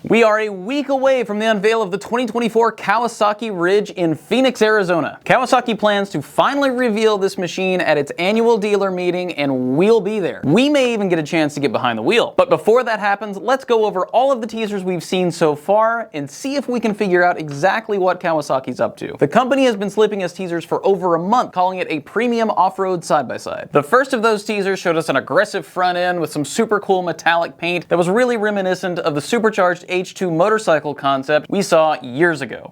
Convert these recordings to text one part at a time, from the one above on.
We are a week away from the unveil of the 2024 Kawasaki Ridge in Phoenix, Arizona. Kawasaki plans to finally reveal this machine at its annual dealer meeting, and we'll be there. We may even get a chance to get behind the wheel. But before that happens, let's go over all of the teasers we've seen so far and see if we can figure out exactly what Kawasaki's up to. The company has been slipping us teasers for over a month, calling it a premium off-road side-by-side. The first of those teasers showed us an aggressive front end with some super cool metallic paint that was really reminiscent of the supercharged H2 motorcycle concept we saw years ago.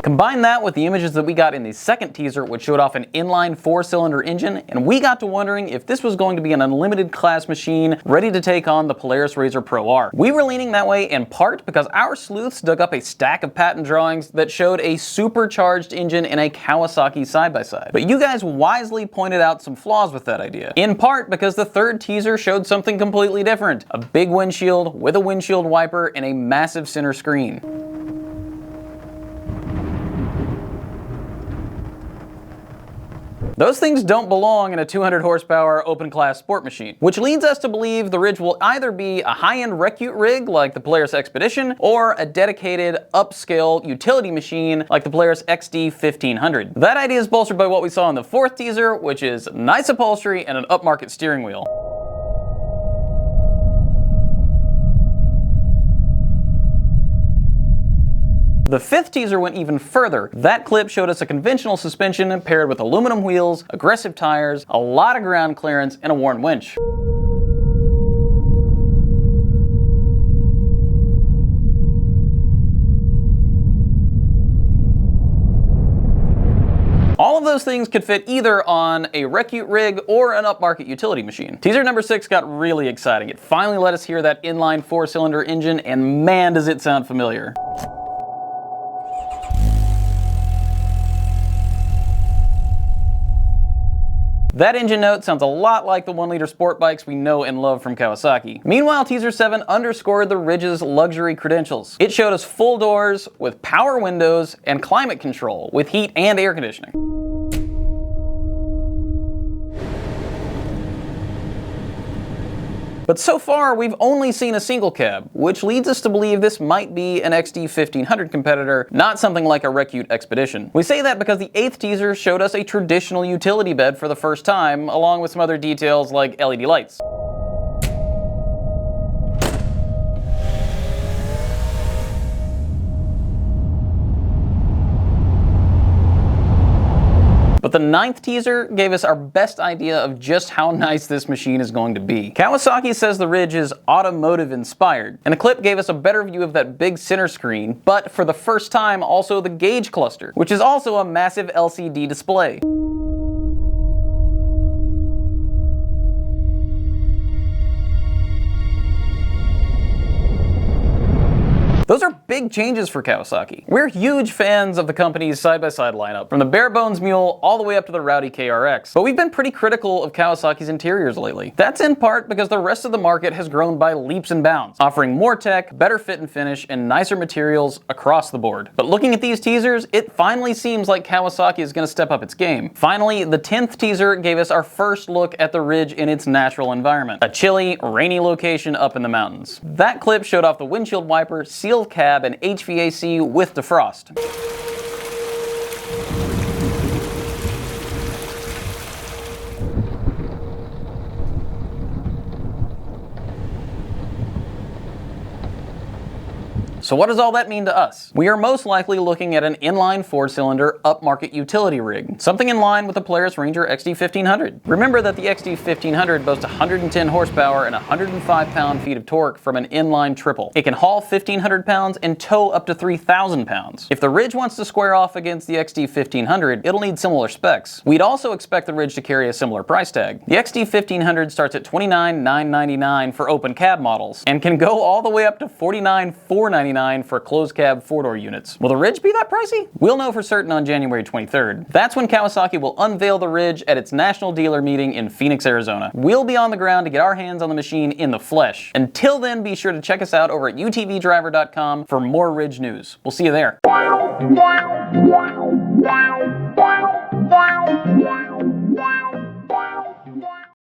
Combine that with the images that we got in the second teaser, which showed off an inline 4-cylinder engine, and we got to wondering if this was going to be an unlimited class machine ready to take on the Polaris RZR Pro R. We were leaning that way in part because our sleuths dug up a stack of patent drawings that showed a supercharged engine in a Kawasaki side-by-side. But you guys wisely pointed out some flaws with that idea. In part because the third teaser showed something completely different. A big windshield with a windshield wiper and a massive center screen. Those things don't belong in a 200 horsepower open class sport machine, which leads us to believe the Ridge will either be a high-end recute rig like the Polaris Expedition or a dedicated upscale utility machine like the Polaris XD 1500. That idea is bolstered by what we saw in the fourth teaser, which is nice upholstery and an upmarket steering wheel. The fifth teaser went even further. That clip showed us a conventional suspension paired with aluminum wheels, aggressive tires, a lot of ground clearance, and a worn winch. All of those things could fit either on a recute rig or an upmarket utility machine. Teaser number 6 got really exciting. It finally let us hear that inline 4-cylinder engine, and man does it sound familiar. That engine note sounds a lot like the 1-liter sport bikes we know and love from Kawasaki. Meanwhile, teaser 7 underscored the Ridge's luxury credentials. It showed us full doors with power windows and climate control with heat and air conditioning. But so far, we've only seen a single cab, which leads us to believe this might be an XD 1500 competitor, not something like a recute Expedition. We say that because the 8th teaser showed us a traditional utility bed for the first time, along with some other details like LED lights. But the 9th teaser gave us our best idea of just how nice this machine is going to be. Kawasaki says the Ridge is automotive inspired, and the clip gave us a better view of that big center screen, but for the first time also the gauge cluster, which is also a massive LCD display. Those are big changes for Kawasaki. We're huge fans of the company's side-by-side lineup, from the bare bones Mule all the way up to the rowdy KRX. But we've been pretty critical of Kawasaki's interiors lately. That's in part because the rest of the market has grown by leaps and bounds, offering more tech, better fit and finish, and nicer materials across the board. But looking at these teasers, it finally seems like Kawasaki is going to step up its game. Finally, the 10th teaser gave us our first look at the Ridge in its natural environment, a chilly, rainy location up in the mountains. That clip showed off the windshield wiper, sealed cab, and HVAC with defrost. So what does all that mean to us? We are most likely looking at an inline 4-cylinder upmarket utility rig, something in line with the Polaris Ranger XD 1500. Remember that the XD 1500 boasts 110 horsepower and 105 pound-feet of torque from an inline triple. It can haul 1,500 pounds and tow up to 3,000 pounds. If the Ridge wants to square off against the XD 1500, it'll need similar specs. We'd also expect the Ridge to carry a similar price tag. The XD 1500 starts at $29,999 for open cab models, and can go all the way up to $49,499 for closed cab 4-door units. Will the Ridge be that pricey? We'll know for certain on January 23rd. That's when Kawasaki will unveil the Ridge at its national dealer meeting in Phoenix, Arizona. We'll be on the ground to get our hands on the machine in the flesh. Until then, be sure to check us out over at utvdriver.com for more Ridge news. We'll see you there.